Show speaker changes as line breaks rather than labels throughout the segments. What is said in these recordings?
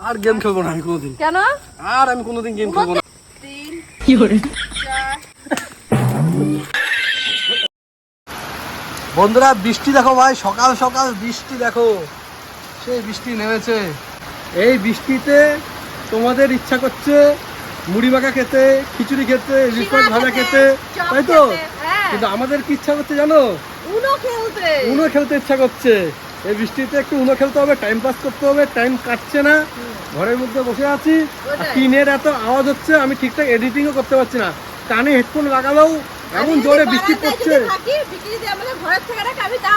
আর game খেলবো না আমি কোনোদিন।
কেন?
আর আমি কোনোদিন গেম খেলবো না।
3 কি করে 4
বন্ধুরা বৃষ্টি দেখো ভাই, সকাল সকাল বৃষ্টি দেখো, সেই বৃষ্টি নেমেছে। এই বৃষ্টিতে তোমাদের ইচ্ছা করছে মুড়ি মাখা খেতে, খিচুড়ি খেতে, ইলিশ মাছ ভাজা খেতে, তাই তো? কিন্তু আমাদের কি ইচ্ছা করছে জানো? উনো খেলতে ইচ্ছা করছে। এই বৃষ্টিতে একটু উনো খেলতে হবে, টাইম পাস করতে হবে। টাইম কাটছে না, ঘরের মধ্যে বসে আছি, টিনের এত আওয়াজ হচ্ছে, আমি ঠিকঠাক এডিটিংও করতে পারছি না। কানে হেডফোন লাগালেও এমন জোরে বৃষ্টি পড়ছে।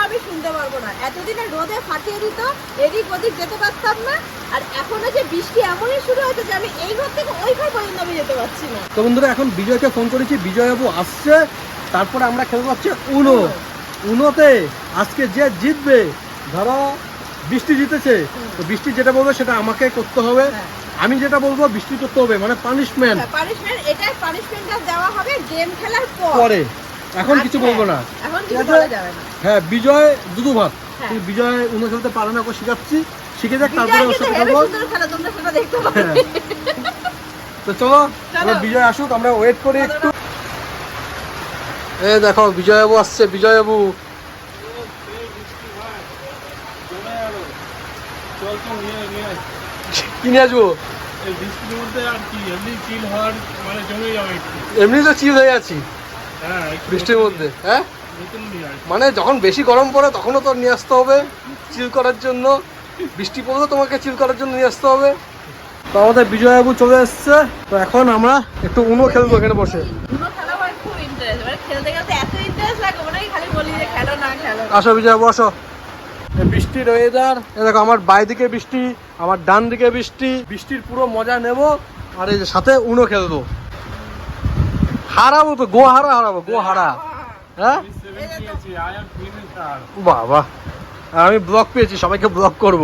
আমি শুনতে পারবো না, এতদিনে রোদে ফাটিয়ে দিত, এদিক ওদিক যেতে পারতাম না। আর এখনো যে বৃষ্টি এমনই শুরু হয়েছে যে আমি এই ঘর থেকে ওই ঘর পর্যন্ত আমি যেতে পারছি না।
তো বন্ধুরা এখন বিজয়কে ফোন করেছি, বিজয়বাবু আসছে, তারপরে আমরা খেলবো হচ্ছে উনো। উনোতে আজকে যে জিতবে, ধরো বৃষ্টি জিতেছে, তো বৃষ্টি যেটা বলবে সেটা আমাকে করতে হবে। আমি যেটা বলবো বৃষ্টি করতে হবে, মানে পানিশমেন্ট।
এটাই পানিশমেন্টটা দেওয়া হবে গেম খেলার
পরে। এখন কিছু বলবো না, হ্যাঁ বিজয় দুদু ভাত। বিজয় উনো খেলতে পারে না, ওকে শিখাচ্ছি, শিখে যাক, তারপরে ওর সাথে খেলবো। তো চলো আমরা বিজয় আসুক, আমরা ওয়েট করি একটু। এই দেখো বিজয়বাবু আসছে, বিজয়বাবু। কি নিয়ে আসবো? এমনি তো চিল হয়ে আছি বৃষ্টির মধ্যে। হ্যাঁ মানে যখন বেশি গরম পড়ে তখনও তো নিয়ে আসতে হবে চিল করার জন্য, বৃষ্টি পড়লে তোমাকে চিল করার জন্য নিয়ে আসতে হবে। তো আমাদের বিজয়বাবু চলে এসছে, তো এখন আমরা একটু উনো খেলবো এখানে বসে। আসো বিজয়বাবু আসো। বৃষ্টির ওয়েদার, দেখো আমার বাই দিকে বৃষ্টি, আমার ডান দিকে বৃষ্টি, বৃষ্টির পুরো মজা নেব। আর এই সাথে উনো খেলবো, হারাবো তো, গো হারাবো, গো হারা। হ্যাঁ বাবা, আমি ব্লক পেয়েছি, সবাইকে ব্লক করব।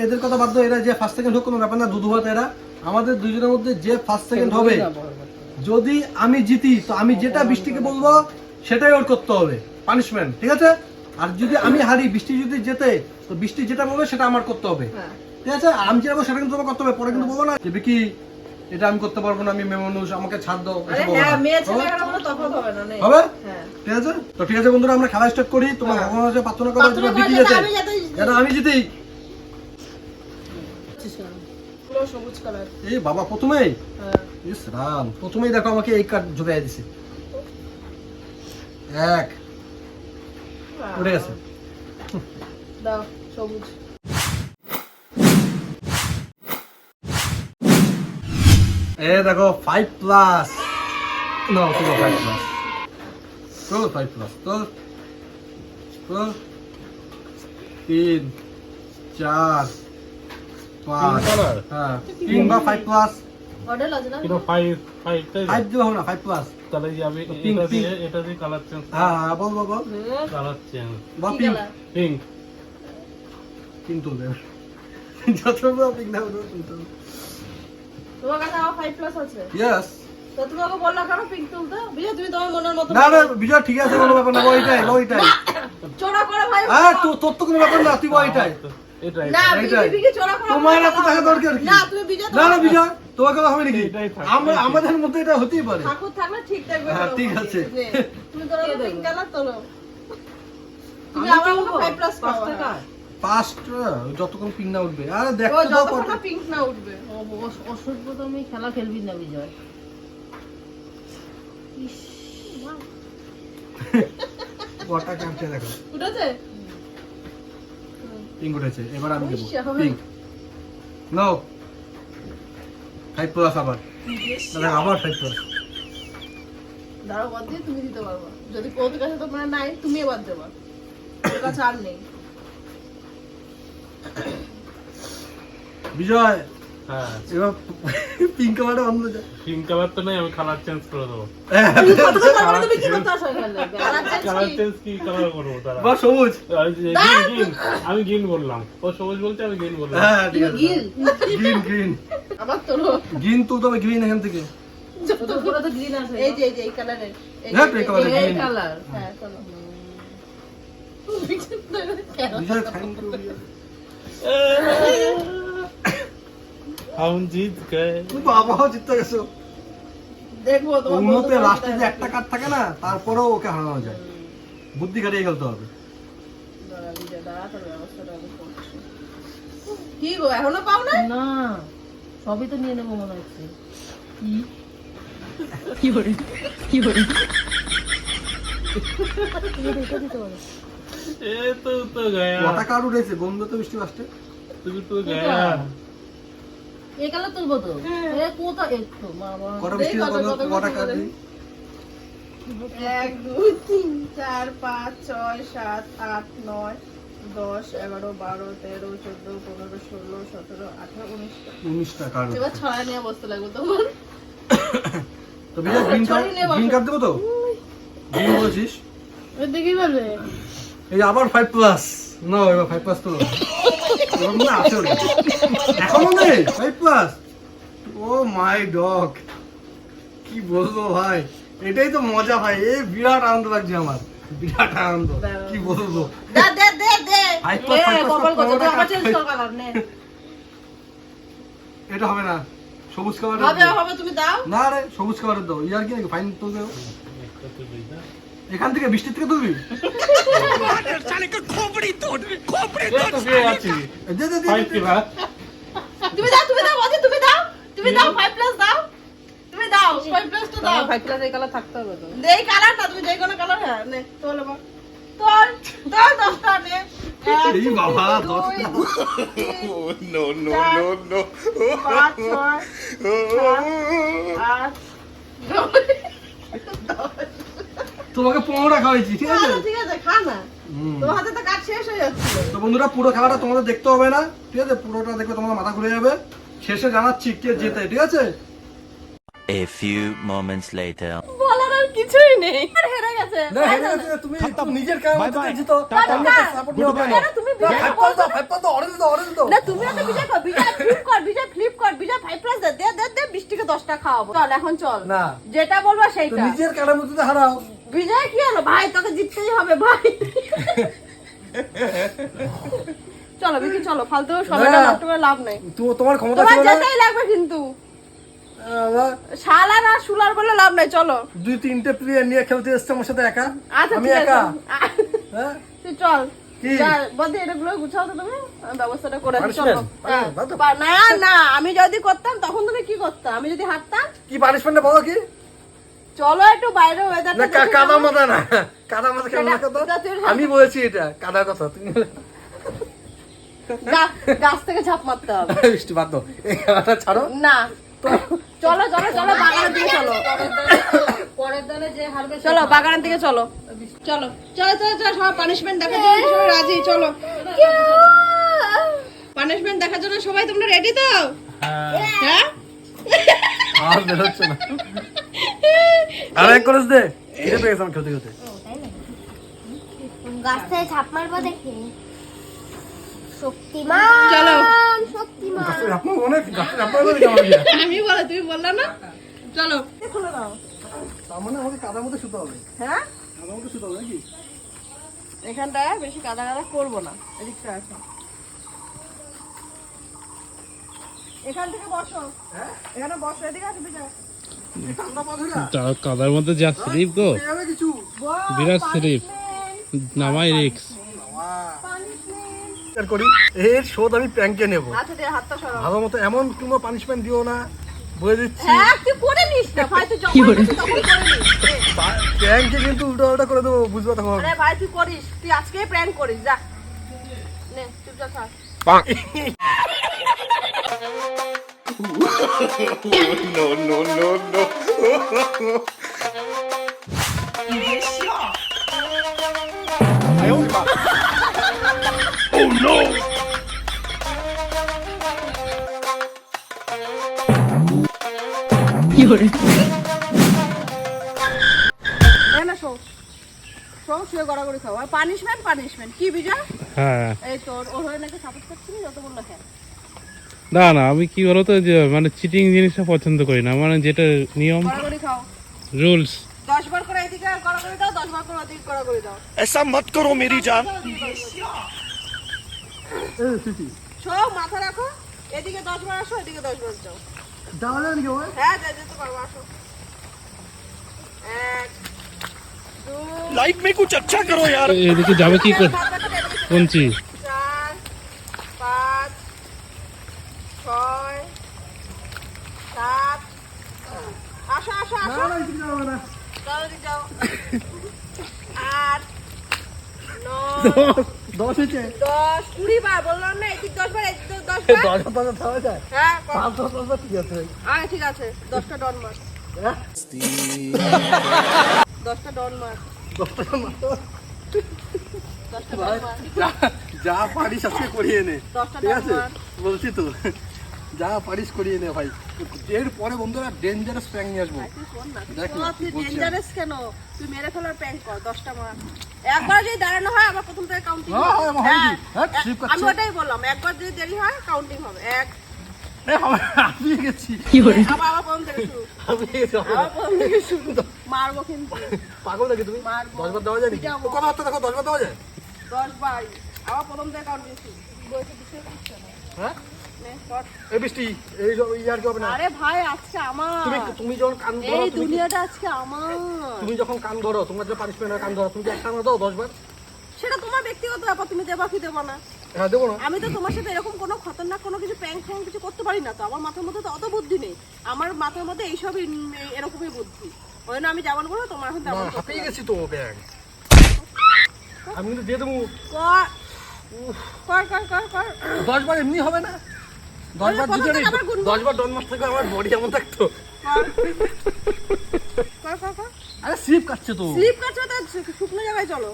এদের কথা বাদ দাও, এরা যে ফার্স্ট সেকেন্ড হোক কোনো ব্যাপার না, দুধু ভাত এরা। আমাদের দুজনের মধ্যে যে ফার্স্ট সেকেন্ড হবে, যদি আমি জিতি তো আমি যেটা বৃষ্টিকে বলবো সেটাই ওর করতে হবে, পানিশমেন্ট, ঠিক আছে? আর যদি আমি হারি, বৃষ্টি যদি জেতে, তো বৃষ্টি যেটা বলবে সেটা আমার করতে হবে, ঠিক আছে? আর আমি যেটা বলবো সেটা কিন্তু তোমার করতে হবে। পরে কিন্তু বলবো না যে বিকি এটা আমি করতে পারবো না, আমি মেয়ে মানুষ, আমাকে ছাড় দাও, হবে? ঠিক আছে? তো ঠিক আছে বন্ধুরা, আমরা খেলা স্টার্ট করি। তোমার ভগবানের কাছে প্রার্থনা করো যে বিকি জেতে, যেন আমি জিতি।
সবুজ কালার।
এই বাবা প্রথমেই, ইস রাম, প্রথমেই দেখো আমাকে এই কার্ড ঝুলিয়ে দিছে। এক উঠে গেছে।
দাও সবুজ।
এই দেখো 5 প্লাস, না তুমি 5 প্লাস, তো 5 প্লাস, তো 3 4 5, হ্যাঁ 3 বা 5 প্লাস।
মডেল আছে না?
কিন্তু 5
5 দিও না, 5 প্লাস।
তাহলে যাবে এটা দিয়ে কালার চেঞ্জ।
হ্যাঁ বল
কালার চেঞ্জ,
বা পিঙ্ক তুলবে, যত বড় পিঙ্ক না হলো তুলতে।
তোমার কাছে 5 প্লাস আছে?
ইয়েস।
তো তোমাকে বললা কেন পিঙ্ক তুলতে? বিজয় তুমি তোমার মনের মতো।
না বিজয় ঠিক আছে, কোনো ব্যাপার না, ওইটাই
চোরা করে ভাই।
হ্যাঁ তোর তো কোনো ব্যাপার না, তুই ওইটাই।
না বিজয় চোরা করে
তোমার এত টাকা দরকার কি?
না তুমি বিজয়,
না বিজয় তোমার কথা হবে নাকি? আমাদের মধ্যে এটা হতেই পারে।
ঠাকুর থাকলে ঠিক থাকবে।
হ্যাঁ ঠিক আছে,
তুমি তোরা পিঙ্ক কালার তোলো, তুমি আমার 5 প্লাস পাওয়া।
5 যতক্ষণ পিঙ্ক না উঠবে। আরে দেখো
যতক্ষণ পিঙ্ক না উঠবে।
অসভ্য, তুমি খেলা খেলবি না বিজয়।
ওটা কাটছে দেখো,
উঠেছে
পিঙ্ক উঠেছে। এবার আমি দেব পিঙ্ক। নাও 5 প্লাস, আবার আবার 5 প্লাস।
দাঁড়াও বাদ দিয়ে তুমি দিতে পারবা। যদি কোথাও কাছে তোমার নাই, তুমি এবার দেবা, ওর কাছে আর নেই।
বিজয়
হ্যাঁ
এবার পিঙ্ক কালারটা অন্য যায়।
পিঙ্ক কালার তো নাই, আমি কালার চেঞ্জ করে দেবো।
তুমি কি করতে আসো এখানে?
কালার চেঞ্জ কি কালার করবো তারা?
বা সবুজ,
গ্রিন, আমি গ্রিন বললাম, ও সবুজ বলতে আমি গ্রিন বললাম।
হ্যাঁ ঠিক আছে, গ্রিন
আবার তোলো।
গ্রিন তুলতে হবে, গ্রিন এখান থেকে।
তো পুরো তো গ্রিন আছে।
এই যে এই কালারের,
এই কালার,
এই কালার।
হ্যাঁ চলো।
বিজয় থ্যাংক ইউ
हम जीत गए
তুমি বাবাও জিততে গেছো।
দেখবো তোমার
উন্নতে লাস্টে যে একটা কার্ড থাকে না, তারপরেও ওকে হারানো যায়। বুদ্ধি খাটিয়ে খেলতে হবে।
দাঁড়া, বিজয়, দাঁড়া, তোর ব্যবস্থাটা আমি করছি। কি গো, এখনো পাও না?
না সবই তো নিয়ে নেবো মনে হচ্ছে।
ये तो गया
কটা কার্ড উঠেছে গন্ধ তো বৃষ্টি আসছে।
तू तो गया
এই কালার তুলবো তো। এ কোথা একটু বাবা।
কটা বৃষ্টি কটা কার্ড দিই?
1 2 3 4 5 6 7 8 9 10 11 12 13 14 15 16 17 18 19
19টা কার্ড।
এবার ছড়া নিয়ে বসতে লাগবে তোমার।
তো বিজয় গ্রিন কার্ড দেবো তো? গ্রিন বলছিস?
দেখি বলবে
এই যে আবার 5 প্লাস। না এবার 5 প্লাস তো ওর মনে আছে ওর। এখনো নেই 5 প্লাস। ও মাই ডগ, কি বলবো ভাই, এটাই তো মজা ভাই। এই বিরাট আনন্দ লাগছে আমার, বিরাট আনন্দ, কি বলবো।
দে দে দে দে
Five plus, five plus,
কপাল কত
পনেরোটা
আবার চেঞ্জ
কাটতে।
কর কালার নে।
এটা হবে না, সবুজ কালার
হবে হবে, তুমি দাও।
না রে, সবুজ কালারের দাও। ইয়ার কি নাকি ফাইন তুলবে ও? এখান থেকে বৃষ্টির থেকে তুলবি?
ये तो गया अच्छी
দে দে দে,
फाइव
দে
के बाद
তুমি দাও বদি, তুমি দাও 5 প্লাস দাও। তুমি দাও 5 প্লাস তো দাও।
5 প্লাস এই কালার থাকতে হবে তো।
দেই কালার না, তুমি দেই কোন কালার। হ্যাঁ নে তোল বা তোল তোল 10টা নে।
এই বাবা, 10টা।
no, no, no, no.
5 6 8
তোমাকে 15টা খাওয়াইছি, ঠিক আছে?
ঠিক আছে, খা না। তোমার হাতে তো কাজ শেষ হয়ে যাচ্ছে।
তো বন্ধুরা, পুরো খেলাটা তোমাদের দেখতে হবে না, ঠিক আছে? পুরোটা দেখবে তোমাদের মাথা ঘুরে যাবে। শেষে জানাচ্ছি কে জেতে, ঠিক আছে?
A few moments later.
বলার আর কিছুই নেই, আর হেরে গেছে।
না হেরে গেছে, তুমি নিজের খেলা মতো জিতো। সাপোর্ট নিতে হবে।
কেন তুমি বিজয়
5 প্লাস দাও, 5 প্লাস দাও, অরেঞ্জ দাও, অরেঞ্জ দাও।
না, তুমি একটা বিজয় কর, বিজয় ফ্লিপ কর, বিজয় 5 প্লাস দে দে দে, বৃষ্টিকে 10টা খাওয়াবো। চল এখন চল,
না।
যেটা বলবা
তো
সেইটা।
নিজের খেলার মধ্যে হারাও।
বিজয় কি হলো ভাই, তোকে জিততেই হবে ভাই। চলো বিকি, চলো, ফালতু সময়টা নষ্ট করে লাভ নাই।
তোমার ক্ষমতা
তোমার
ছিল না?
যেতেই লাগবে কিন্তু,
আবার
শালার আর শুলার বলে লাভ নাই। চলো
2-3টে প্লেয়ার নিয়ে খেলতে এসছে আমার সাথে একা।
আচ্ছা
আমি
ঠিক আছে,
একা। হ্যাঁ?
তুই চল।
কি?
যা, বন্ধু এগুলো গুছাও তো তুমি, আমি ব্যবস্থাটা করে আছি। চলো।
Punishment?
হ্যাঁ।
বাদ দাও।
না না, আমি যদি করতাম তখন তুমি কি করতাম? আমি যদি হারতাম।
কি পানিশমেন্ট বলো কি?
চলো একটু বাইরে ওয়েদারটা
না কাদা মাথা না, কাদা মাথা খেলো না কথা।
সেটা তুই-
আমি বলেছি এটা কাদা কথা, তুমি
গাছ থেকে ঝাঁপ মারতে হবে।
বৃষ্টি বাদ দাও, এই খেলাটা ছাড়ো।
না, চলো চলো চলো, বাগানের দিকে চলো।
পরের দলে যে হারবে
চলো বাগানের দিকে চলো। চলো চলো চলো চলো, সবাই পানিশমেন্ট দেখার জন্য সবাই রাজি। চলো, পানিশমেন্ট দেখার জন্য সবাই তোমরা রেডি তো? হ্যাঁ,
আর বেরোচ্ছে না। আর এক করে দে, এটা পেয়ে গেছিলাম খেলতে খেলতে।
গাছ থেকে ঝাঁপ মারবো দেখি। শক্তিমান,
চলো।
শক্তিমান।
গাছের আপনার অনেক গাছের আপনার বলে কেমন গিয়া?
আমি বলে তুমি বললা না। চলো খুলে দাও।
তার মানে আমাকে কাদার মধ্যে শুতে হবে।
হ্যাঁ,
কাদার মধ্যে শুতে হবে নাকি?
এখানটায় বেশি কাদা কাদা করবো না, এদিকটা আসো। এখান থেকে বসো, এখানে বসো, এদিকে আসো বিজয়।
ঠান্ডা পা ধরে
কাদার মধ্যে যা স্লিপ গো
পড়ে যাবে কিছু।
বিরাট স্লিপ নামাই রিক্স
আর করি এর শোধ আমি প্র্যাঙ্কে নেব।
আচ্ছা দিয়ে হাতটা সরাও।
ভালো মতো এমন কোনো পানিশমেন্ট দিও না, বলে দিচ্ছি।
হ্যাঁ, তুই করে নিস না ভাই, তুই যখন খুশি তখন করে নিস।
প্র্যাঙ্কে কিন্তু উল্টো উল্টো করে দেবো, বুঝবা তখন।
আরে ভাই তুই করিস, তুই আজকেই প্র্যাঙ্ক করিস, যা নে চুপচাপ থাক।
No, no, no, no.
না শো শো, শুয়ে গড়াগড়ি খাও। আর পানিশমেন্ট পানিশমেন্ট কি বিজয়?
হ্যাঁ
এই তোর ওর হয়ে নাকি সাপোর্ট করছিস, যত বললো হ্যাঁ।
না না আমি কি বলতো যে মানে চিটিং জিনিসটা পছন্দ করি না, মানে যেটা নিয়ম
গড়াগড়ি খাও।
রুলস
10 বার করে এদিকে করা করে দাও, 10 বার করে ওদিকে করা করে দাও।
ऐसा मत करो मेरी जान।
সব মাথা রাখো, এদিকে 10 বার আসো, এদিকে 10 বার যাও।
যাওয়া যাবে নাকি ভাই?
হ্যাঁ যেতে পারবো, আসো। 1 2
लाइफ में कुछ अच्छा करो यार।
এদিকে যাবে কি করে? কোনছি
4 5 6 7 আসো আসো
না
আসো,
না এদিকে যাওয়া যাবে না।
জলদি যাও। 8 9
10 হয়েছে।
10 20 বার বললাম না, এদিক 10 বার, এদিক 10 বার।
10 খাওয়া যায়।
হ্যাঁ
5 ঠিক আছে।
ঠিক আছে, 10টা ডন মার,
হ্যাঁ?
10টা ডন মার,
10 টাকা মাত্র।
10টা
ভাই,
ডন মার,
যা পারিস আজকে করিয়ে নে,
10টা
ঠিক
ডন
আছে?
মার।
বলছি তো, যা পারিস করিয়ে নে ভাই। এর পরে বন্ধুরা ডেঞ্জারাস প্র্যাঙ্ক নিয়ে আসবো।
তুই শোন না,
দেখ না,
তুই
বলছি আমি।
ডেঞ্জারাস কেন? তুই মেরে ফেলার প্র্যাঙ্ক কর, 10টা মার। একবার যদি দাঁড়ানো হয় আবার প্রথম থেকে কাউন্টিং
হ্যাঁ,
হবে।
হয় কি? হ্যাঁ,
হ্যাঁ,
slip
আমি
কাটছে।
ওটাই বললাম, একবার যদি দেরি হয় কাউন্টিং হবে। 1
হাঁপিয়ে গেছি।
আবার আবার প্রথম থেকে শুরু,
হাঁপিয়ে গেছি।
আবার প্রথম থেকে শুরু। মারবো কিন্তু,
পাগল নাকি তুমি?
মারবো।
10 বার দেওয়া যায় নাকি?
পিটাবো।
তো কথা বার্তা দেখো, 10 বার দেওয়া যায়?
10 বার আবার প্রথম থেকে কাউন্টিং শুরু। বইতে বিষয় দিচ্ছে না।
হ্যাঁ?
নে, কর।
এই বৃষ্টি, এই সব ইয়ার কি হবে না?
আরে ভাই আজকে আমার,
তুমি যখন কান ধরো,
এই
তুমি
দুনিয়াটা আজকে আমার।
তুমি যখন কান ধরো, তোমার যে পানিশমেন্ট হয় কান ধরো, তুমি কি একটা আমরা দাও 10 বার?
সেটা তোমার ব্যক্তিগত ব্যাপার, তুমি দেবা কি দেবা না।
হ্যাঁ, দেবো না।
আমি তো তোমার সাথে এরকম কোনো খতরনাক কোনো কিছু প্র্যাঙ্ক ফ্যাঙ্ক কিছু করতে পারি না, তো আমার মাথার মধ্যে তো অত বুদ্ধি নেই। আমার মাথার মধ্যে এইসবই এরকমই বুদ্ধি। ওই জন্য আমি যেমন বলবো তোমার এখন
না,
তেমন করতে
হাঁপিয়ে
হবে।
গেছি তো ব্যাগ। আমি কিন্তু দিয়ে দেবো।
কর কর কর কর কর
10 বার এমনি হবে না? 10 বার
প্রথম
যদি
থেকে আবার গুনবো।
10 বার ডন মাস থেকে আমার বডি এমন থাকতো।
কর কর কর।
আরে স্লিপ কাটছে তো।
স্লিপ কাটছো তো, শুকনো জায়গায় চলো,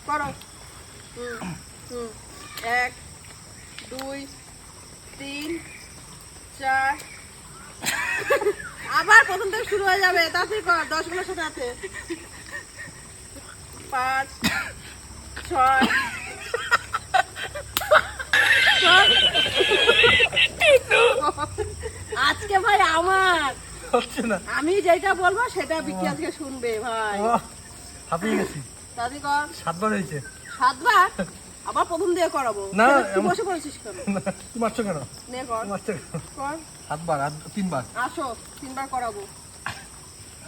করো। 1 2 3 4 আবার প্রথম থেকে শুরু হয়ে যাবে, তাড়াতাড়ি কর, 10 গুলোর সাথে আছে। 5 6 আজকে ভাই আমার,
হচ্ছে না।
আমি যেটা বলবো সেটা বিক্রি আজকে শুনবে ভাই।
হাঁপিয়ে গেছি।
তাড়াতাড়ি কর,
7 বার হয়েছে।
7 বার আবার প্রথম দিয়ে করাবো।
না,
তুই বসে পড়েছিস কেন?
তুমি মারছো কেন?
নে কর
তুমি মারছো কেন?
কর,
7 বার আর 3 বার।
আসো 3 বার করাবো।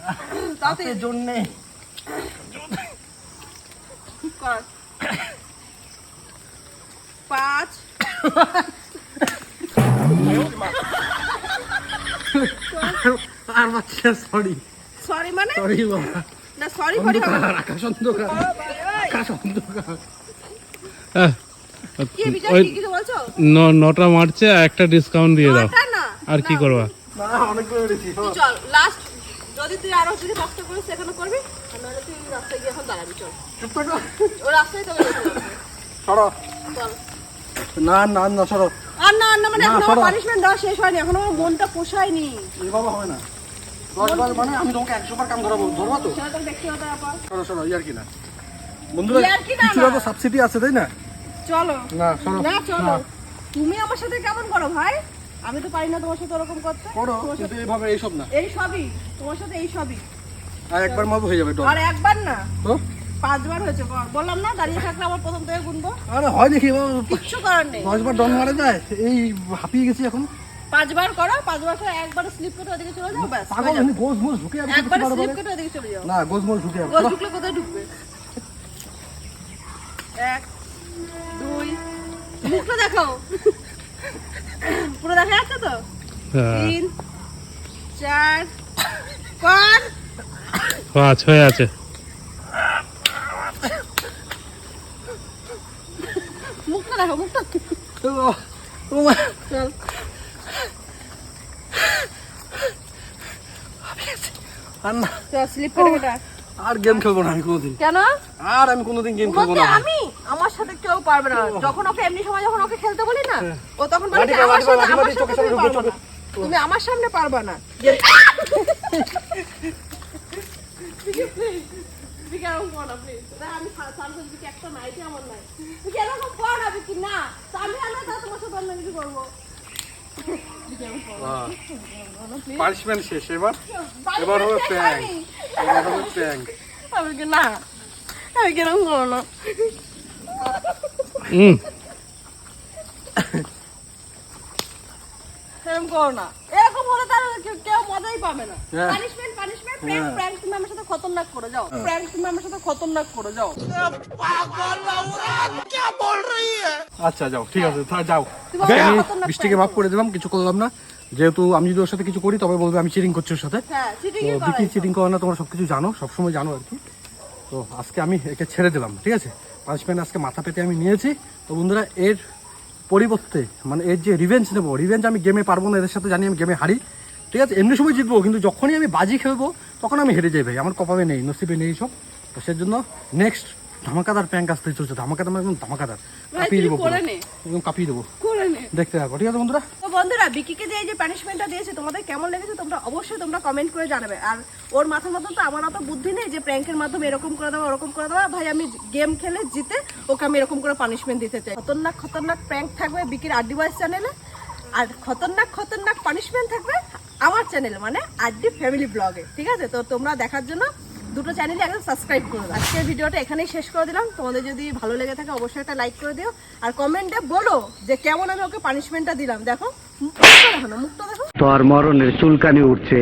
হাতের
তাড়াতাড়ি
জন্যে
কর। 5
আর মারছি না, সরি
সরি মানে
সরি বাবা।
না, সরি ফরি হবে না।
আকাশ অন্ধকার,
ও ভাই, ভাই।
আকাশ অন্ধকার।
কি বিচার,
ওই
কি কিছু বলছো?
9টা মারছে, একটা ডিসকাউন্ট দিয়ে দাও।
নটা না,
আর কি
না।
করবা?
না, অনেক করে উঠেছি।
তুই চল লাস্ট, যদি তুই আরো যদি কষ্ট করিস সেখানে করবি, আর নাহলে তুই রাস্তায় গিয়ে এখন দাঁড়াবি। চল
চুপ থাকো।
ও রাস্তায় তোকে যেতে হবে।
সরো।
চল।
না না না, সরো।
আর না না মানে
না,
এখন
সরো।
আমার পানিশমেন্ট দেওয়া শেষ হয়নি, এখন আমার মনটা পোষায়নি।
এইভাবে হবে না। 10 বার মানে আমি তোমাকে 100 বার কাম ধরাবো, ধরবো তো?
সেটা তোর ব্যক্তিগত ব্যাপার।
সরো সরো, ইয়ার কি না বন্ধুরা,
ইয়ার্কি না,
কিছুটা
না।
তো সাবসিডি আছে তাই না?
চলো
না সরো।
না চলো,
না,
তুমি আমার সাথে কেমন করো ভাই? আমি তো পারি না তোমার সাথে ওরকম করতে।
করো
তোমার
কিন্তু
সাথে
এইভাবে এইসব না।
এই সবই তোমার সাথে, এই সবই।
আর একবার মারবো হয়ে যাবে ডন।
আর একবার না,
তো
5 বার হয়েছে। বললাম না দাঁড়িয়ে থাকলে আবার প্রথম থেকে গুনবো,
আরে হয় দেখি
কিচ্ছু করার নেই।
10 বার ডন মারা যায়। এই হাঁপিয়ে গেছি এখন।
5 বার করো, 5 বার করে একবার স্লিপ করে ওদিকে চলে যাও, ব্যাস
পাগল, এমনি গোজ মোজ ঢুকে যাবে,
একবার
কিছু
স্লিপ
পারবে
করে ওদিকে চলে যাও।
না, গোজ মোজ ঢুকে যাবে।
গোল ঢুকলে কোথায় ঢুকবে? 1 2 মুখটা দেখাও, পুরো দেখা যাচ্ছে তো?
হ্যাঁ,
3 4 কর।
5 হয়ে আছে।
মুখটা দেখো, মুখটা।
ও মা,
চল
আর না,
চল স্লিপ করে কেটে।
আর গেম খেলবো না আমি কোনোদিন।
কেন?
আর আমি কোনোদিন গেম খেলবো
ওকে
না।
আমি, আমার সাথে কেউ পারবে না। যখন ওকে এমনি সময় যখন ওকে খেলতে বলি না, ও তখন বলে
লাঠি
যে,
মার,
আমার
লাঠি মার,
সামনে,
লাঠি মার,
আমার
চোখের
সামনে
সামনে
তুমি
ঢুকবে,
পারবে না। তুমি আমার সামনে পারবে না। তুই এরকম কর না প্লিজ। আমি সামনে দিকে একটা নাইটি আমার নাই। তুই এরকম কর না কি না? আমি আলাদা তোমার সাথে অন্য কিছু করবো।
পানিশমেন্ট শেষ, এবার হবে প্র্যাঙ্ক, এবার হবে প্র্যাঙ্ক।
আমি কি না, আমি কিরকম করো না, এরকম করো না, এরকম হলে তার কেউ মজাই পাবে না।
হ্যাঁ।
পানিশমেন্ট পানিশমেন্ট, প্র্যাঙ্ক প্র্যাঙ্ক, তুমি আমার সাথে খতরনাক করে যাও, প্র্যাঙ্ক তুমি আমার সাথে খতরনাক করে যাও।
আচ্ছা যাও, ঠিক আছে, তাহলে যাও।
তুমি
আমি
আমার খতরনাক
বৃষ্টিকে মাফ করে দিলাম, কিছু করলাম না। যেহেতু আমি যদি ওর সাথে কিছু করি তবে বলবে আমি চিটিং করছি ওর সাথে।
হ্যাঁ, চিটিং
তো বিকি চিটিং করে না, তোমরা সবকিছু জানো, সবসময় জানো আর কি। তো আজকে আমি একে ছেড়ে দিলাম, ঠিক আছে। পানিশমেন্ট আজকে মাথা পেতে আমি নিয়েছি। তো বন্ধুরা, এর পরিবর্তে মানে এর যে রিভেঞ্জ নেবো, রিভেঞ্জ আমি গেমে পারবো না, এদের সাথে জানি আমি গেমে হারি, ঠিক আছে। এমনি সময় জিতবো, কিন্তু যখনই আমি বাজি খেলবো তখন আমি হেরে যাই ভাই, আমার কপালে নেই, নসিবে নেই সব। তো সেজন্য নেক্সট ধামাকাদার প্র্যাঙ্ক আসতে চলছে, ধামাকাদার মানে একদম ধামাকাদার, কাঁপিয়ে দেবো পুরো, একদম কাঁপিয়ে দেবো,
করে নে।
দেখতে থাকো, ঠিক আছে বন্ধুরা।
তো বন্ধুরা, বিকিকে যে এই যে পানিশমেন্টটা দিয়েছে তোমাদের কেমন লেগেছে তোমরা অবশ্যই তোমরা কমেন্ট করে জানাবে। আর ওর মাথার মধ্যে তো আমার অত বুদ্ধি নেই যে প্র্যাঙ্কের মাধ্যমে এরকম করে দেওয়া ওরকম করে দেওয়া। ভাই আমি গেম খেলে জিতে ওকে আমি এরকম করে পানিশমেন্ট দিতে চাই। খতরনাক খতরনাক প্র্যাঙ্ক থাকবে বিকির আড্ডি বয়েস চ্যানেলে, আর খতরনাক খতরনাক পানিশমেন্ট থাকবে আমার চ্যানেলে, মানে আড্ডি ফ্যামিলি ব্লগে, ঠিক আছে। তো তোমরা দেখার জন্য দুটো চ্যানেলে একদম সাবস্ক্রাইব করে দাও। আজকের ভিডিওটা এখানেই শেষ করে দিলাম। তোমাদের যদি ভালো লেগে থাকে অবশ্যই একটা লাইক করে দিও, আর কমেন্টে বলো যে কেমন আমি ওকে পানিশমেন্টটা দিলাম। দেখো মুখটা দেখো না, মুখটা দেখো।
তোর মরণের চুলকানি উঠছে।